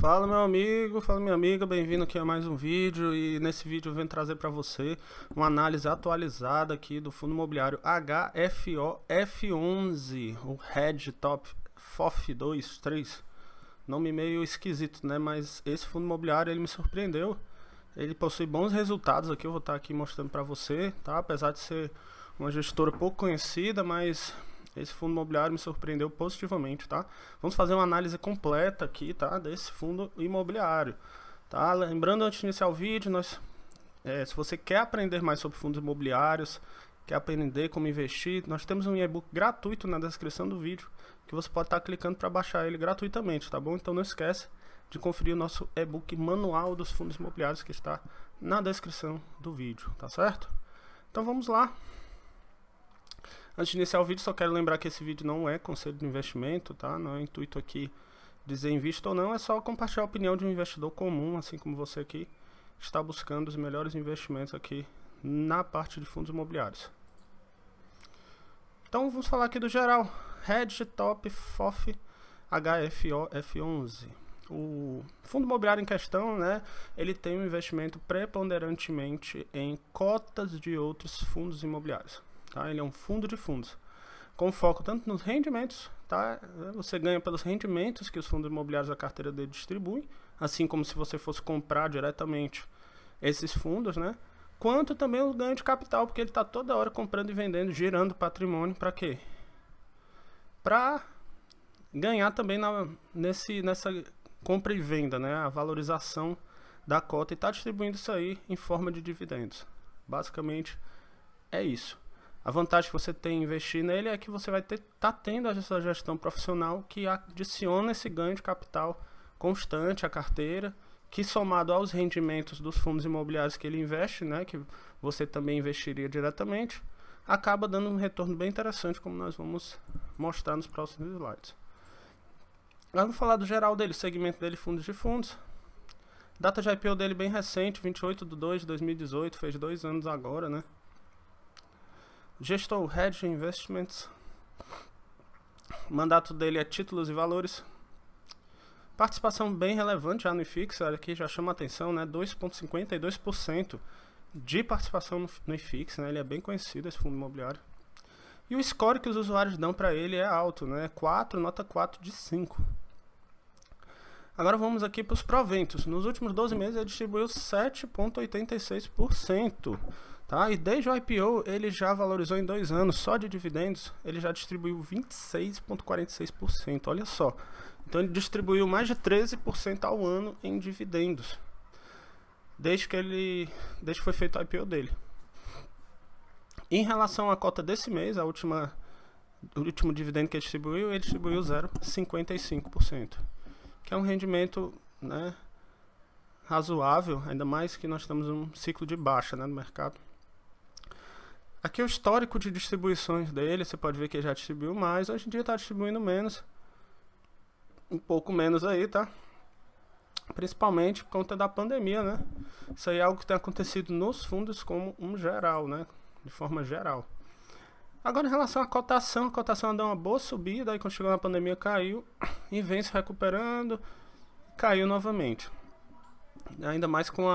Fala meu amigo, fala minha amiga, bem-vindo aqui a mais um vídeo. E nesse vídeo eu venho trazer para você uma análise atualizada aqui do fundo imobiliário HFOF11, o Hedge Top FOF23. Nome meio esquisito, né? Mas esse fundo imobiliário ele me surpreendeu. Ele possui bons resultados aqui, eu vou estar aqui mostrando para você, tá? Apesar de ser uma gestora pouco conhecida, mas esse fundo imobiliário me surpreendeu positivamente, tá? Vamos fazer uma análise completa aqui, tá? Desse fundo imobiliário, tá? Lembrando, antes de iniciar o vídeo, se você quer aprender mais sobre fundos imobiliários, quer aprender como investir, nós temos um e-book gratuito na descrição do vídeo, que você pode estar clicando para baixar ele gratuitamente, tá bom? Então não esquece de conferir o nosso e-book manual dos fundos imobiliários que está na descrição do vídeo, tá certo? Então vamos lá. Antes de iniciar o vídeo, só quero lembrar que esse vídeo não é conselho de investimento, tá? Não é intuito aqui dizer invista ou não, é só compartilhar a opinião de um investidor comum, assim como você aqui está buscando os melhores investimentos aqui na parte de fundos imobiliários. Então vamos falar aqui do geral. Hedge Top FOF HFOF11. O fundo imobiliário em questão, né, ele tem um investimento preponderantemente em cotas de outros fundos imobiliários. Tá? Ele é um fundo de fundos, com foco tanto nos rendimentos, tá? Você ganha pelos rendimentos que os fundos imobiliários da carteira dele distribuem, assim como se você fosse comprar diretamente esses fundos, né? Quanto também o ganho de capital, porque ele está toda hora comprando e vendendo, girando patrimônio, para quê? Para ganhar também nessa compra e venda, né? A valorização da cota, e está distribuindo isso aí em forma de dividendos. Basicamente é isso. A vantagem que você tem em investir nele é que você vai tá tendo essa gestão profissional que adiciona esse ganho de capital constante à carteira, que somado aos rendimentos dos fundos imobiliários que ele investe, né, que você também investiria diretamente, acaba dando um retorno bem interessante, como nós vamos mostrar nos próximos slides. Agora vamos falar do geral dele, segmento dele, fundos de fundos. Data de IPO dele bem recente, 28/2/2018, fez 2 anos agora, né? Gestor Hedge Investments. Mandato dele é títulos e valores. Participação bem relevante já no IFIX, aqui já chama a atenção, né? 2,52% de participação no IFIX, né? Ele é bem conhecido, esse fundo imobiliário. E o score que os usuários dão para ele é alto, né? 4, nota 4 de 5. Agora vamos aqui para os proventos. Nos últimos 12 meses ele distribuiu 7,86%. Tá? E desde o IPO ele já valorizou em 2 anos, só de dividendos, ele já distribuiu 26,46%, olha só. Então ele distribuiu mais de 13% ao ano em dividendos, desde que foi feito o IPO dele. Em relação à cota desse mês, o último dividendo que ele distribuiu 0,55%, que é um rendimento, né, razoável, ainda mais que nós estamos em um ciclo de baixa, né, no mercado. Aqui é o histórico de distribuições dele, você pode ver que ele já distribuiu mais, hoje em dia está distribuindo menos, um pouco menos aí, tá? Principalmente por conta da pandemia, né? Isso aí é algo que tem acontecido nos fundos como um geral, né? De forma geral. Agora em relação à cotação, a cotação deu uma boa subida, aí quando chegou na pandemia caiu, e vem se recuperando, caiu novamente. Ainda mais com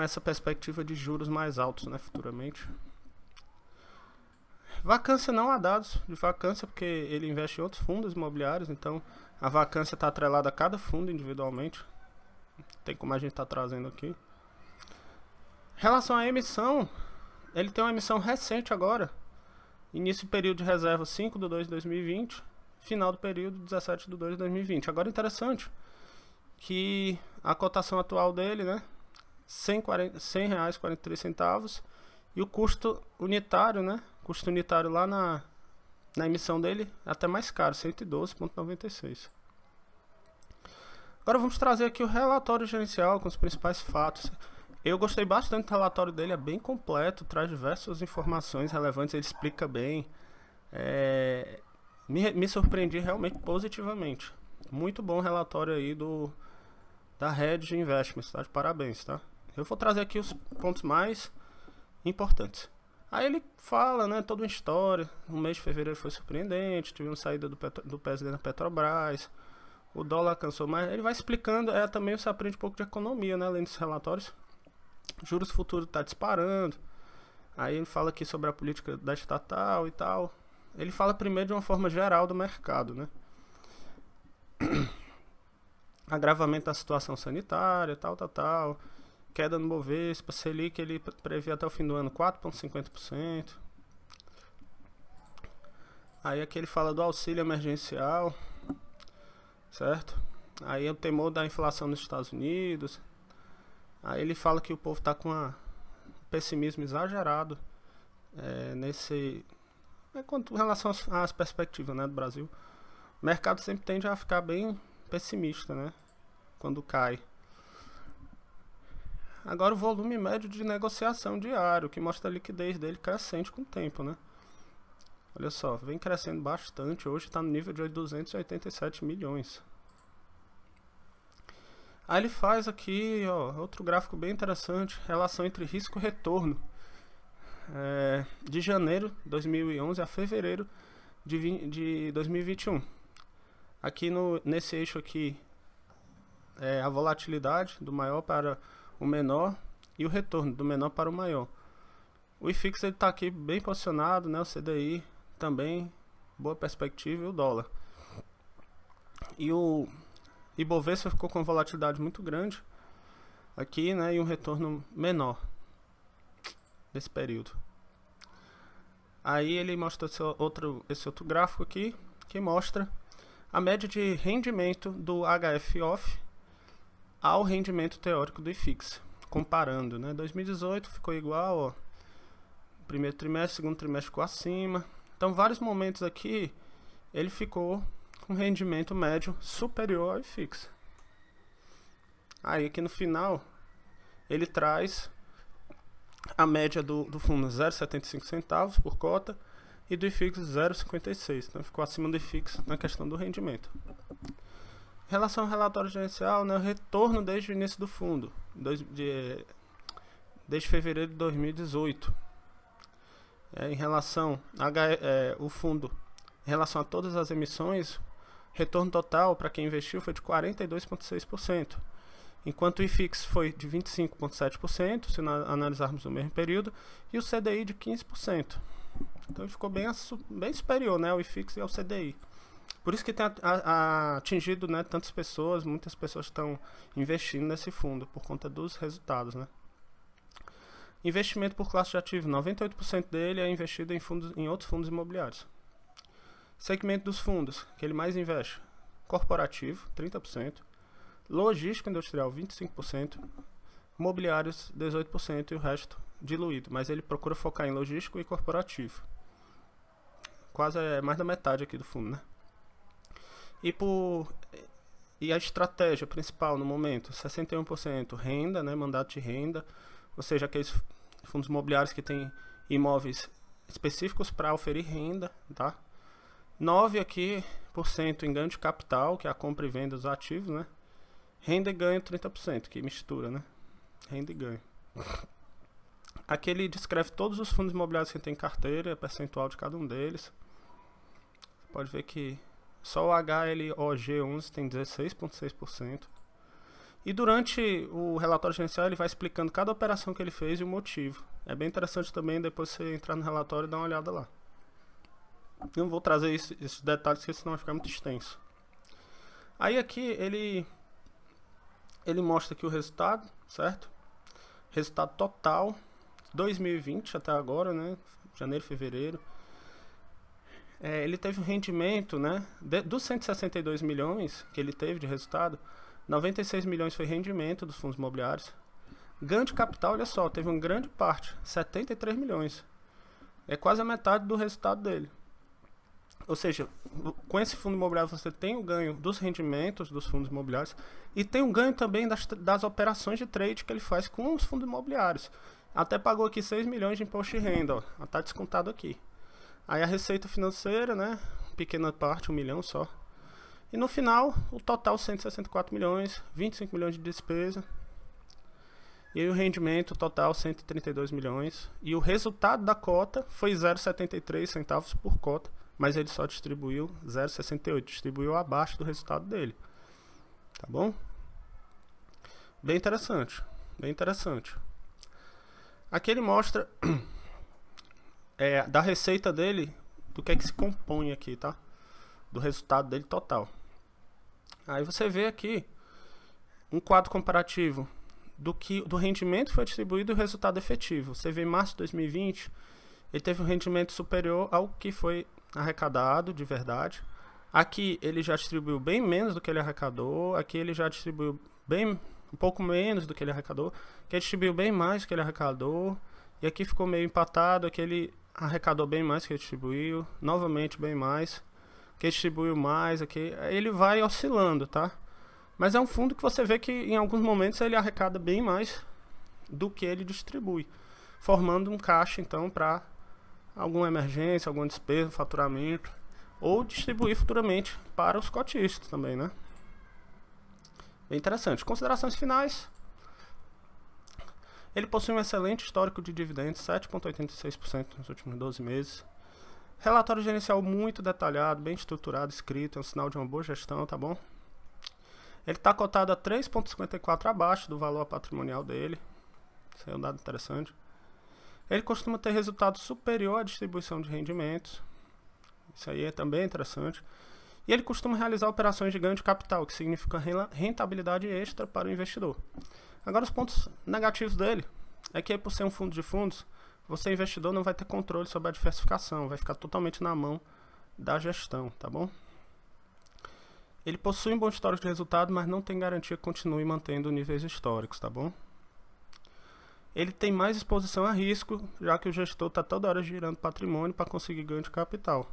essa perspectiva de juros mais altos, né, futuramente. Vacância, não há dados de vacância, porque ele investe em outros fundos imobiliários, então a vacância está atrelada a cada fundo individualmente. Tem como a gente está trazendo aqui. Em relação à emissão, ele tem uma emissão recente agora. Início do período de reserva 5/2/2020, final do período 17/2/2020. Agora interessante que a cotação atual dele, né, R$100,43, e o custo unitário, né? Custo unitário lá na emissão dele é até mais caro, 112,96. Agora vamos trazer aqui o relatório gerencial com os principais fatos. Eu gostei bastante do relatório dele, é bem completo, traz diversas informações relevantes, ele explica bem. Me surpreendi realmente positivamente. Muito bom relatório aí da Hedge Investments, tá? De parabéns, tá? Eu vou trazer aqui os pontos mais importantes. Aí ele fala, né, toda uma história. O mês de fevereiro foi surpreendente, tivemos saída do presidente da Petrobras, O dólar alcançou, mas ele vai explicando, também você aprende um pouco de economia, né, além desses relatórios. Juros futuros está disparando. Aí ele fala aqui sobre a política da estatal e tal. Ele fala primeiro de uma forma geral do mercado, né? Agravamento da situação sanitária, tal. Queda no Bovespa, Selic, ele prevê até o fim do ano 4,50%. Aí aqui ele fala do auxílio emergencial, certo? Aí é o temor da inflação nos Estados Unidos. Aí ele fala que o povo está com um pessimismo exagerado em relação às perspectivas, né, do Brasil. O mercado sempre tende a ficar bem pessimista, né, quando cai. Agora o volume médio de negociação diário, que mostra a liquidez dele crescente com o tempo, né. Olha só, vem crescendo bastante, hoje está no nível de 287 milhões. Aí ele faz aqui, ó, outro gráfico bem interessante, relação entre risco e retorno. De janeiro de 2011 a fevereiro de 2021. Aqui nesse eixo aqui, a volatilidade do maior para o menor e o retorno do menor para o maior. O IFIX está aqui bem posicionado, né? O CDI também, boa perspectiva, e o dólar. E o Ibovespa ficou com volatilidade muito grande aqui, né? E um retorno menor nesse período. Aí ele mostra esse outro gráfico aqui, que mostra a média de rendimento do HF-OFF ao rendimento teórico do IFIX, comparando, né? 2018 ficou igual, ó. Primeiro trimestre, segundo trimestre ficou acima. Então, vários momentos aqui, ele ficou com rendimento médio superior ao IFIX. Aí aqui no final, ele traz a média do fundo 0,75 centavos por cota e do IFIX 0,56. Então ficou acima do IFIX na questão do rendimento. Em relação ao relatório gerencial, né, o retorno desde o início do fundo, desde fevereiro de 2018. Em relação o fundo, em relação a todas as emissões, retorno total para quem investiu foi de 42,6%. Enquanto o IFIX foi de 25,7%, se analisarmos o mesmo período, e o CDI de 15%. Então ele ficou bem superior, né, ao IFIX e ao CDI. Por isso que tem atingido, né, tantas pessoas, muitas pessoas estão investindo nesse fundo, por conta dos resultados, né. Investimento por classe de ativo, 98% dele é investido em outros fundos imobiliários. Segmento dos fundos, que ele mais investe, corporativo, 30%. Logística industrial, 25%, imobiliários, 18% e o resto diluído. Mas ele procura focar em logístico e corporativo. Quase mais da metade aqui do fundo, né? E a estratégia principal no momento, 61% renda, né? Mandato de renda, ou seja, aqueles fundos imobiliários que têm imóveis específicos para oferir renda, tá? 9% aqui em ganho de capital, que é a compra e venda dos ativos, né? Renda e ganho 30%, que mistura, né? Renda e ganho. Aqui ele descreve todos os fundos imobiliários que tem em carteira, percentual de cada um deles. Você pode ver que só o HLOG11 tem 16,6%. E durante o relatório gerencial ele vai explicando cada operação que ele fez e o motivo. É bem interessante também depois você entrar no relatório e dar uma olhada lá. Não vou trazer esses detalhes, porque senão vai ficar muito extenso. Aí aqui ele mostra aqui o resultado, certo? Resultado total 2020 até agora, né? Janeiro, fevereiro. Ele teve um rendimento, né? Dos 162 milhões que ele teve de resultado, 96 milhões foi rendimento dos fundos imobiliários. Ganho de capital, olha só, teve uma grande parte, 73 milhões. É quase a metade do resultado dele. Ou seja, com esse fundo imobiliário você tem o ganho dos rendimentos dos fundos imobiliários e tem o ganho também das operações de trade que ele faz com os fundos imobiliários. Até pagou aqui 6 milhões de imposto de renda, ó, está descontado aqui. Aí a receita financeira, né, pequena parte, 1 milhão só. E no final, o total 164 milhões, 25 milhões de despesa. E o rendimento total 132 milhões. E o resultado da cota foi 0,73 centavos por cota. Mas ele só distribuiu 0,68, distribuiu abaixo do resultado dele. tá bom? Bem interessante, bem interessante. Aqui ele mostra da receita dele, do que é que se compõe aqui, tá? Do resultado dele total. Aí você vê aqui um quadro comparativo do rendimento que foi distribuído e o resultado efetivo. Você vê em março de 2020, ele teve um rendimento superior ao que foi arrecadado de verdade. Aqui ele já distribuiu bem menos do que ele arrecadou. Aqui ele já distribuiu um pouco menos do que ele arrecadou. Aqui ele distribuiu bem mais do que ele arrecadou. E aqui ficou meio empatado. Aqui ele arrecadou bem mais do que ele distribuiu. Novamente bem mais. Aqui ele distribuiu mais. Aqui ele vai oscilando, tá? Mas é um fundo que você vê que em alguns momentos ele arrecada bem mais do que ele distribui, formando um caixa então para alguma emergência, alguma despesa, faturamento, ou distribuir futuramente para os cotistas também, né? Bem interessante. Considerações finais. Ele possui um excelente histórico de dividendos, 7,86% nos últimos 12 meses. Relatório gerencial muito detalhado, bem estruturado, escrito, é um sinal de uma boa gestão, tá bom? Ele está cotado a 3,54 abaixo do valor patrimonial dele. Isso é um dado interessante. Ele costuma ter resultado superior à distribuição de rendimentos. Isso aí é também interessante. E ele costuma realizar operações de ganho de capital, que significa rentabilidade extra para o investidor. Agora, os pontos negativos dele é que, por ser um fundo de fundos, você, investidor, não vai ter controle sobre a diversificação, vai ficar totalmente na mão da gestão, tá bom? Ele possui um bom histórico de resultado, mas não tem garantia que continue mantendo níveis históricos, tá bom? Ele tem mais exposição a risco, já que o gestor está toda hora girando patrimônio para conseguir ganho de capital.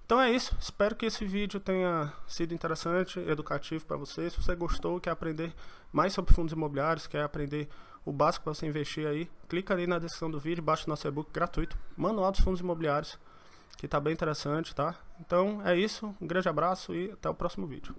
Então é isso, espero que esse vídeo tenha sido interessante, educativo para você. Se você gostou, quer aprender mais sobre fundos imobiliários, quer aprender o básico para você investir aí, clica ali na descrição do vídeo, baixa o nosso e-book gratuito, Manual dos Fundos Imobiliários, que está bem interessante, tá? Então é isso, um grande abraço e até o próximo vídeo.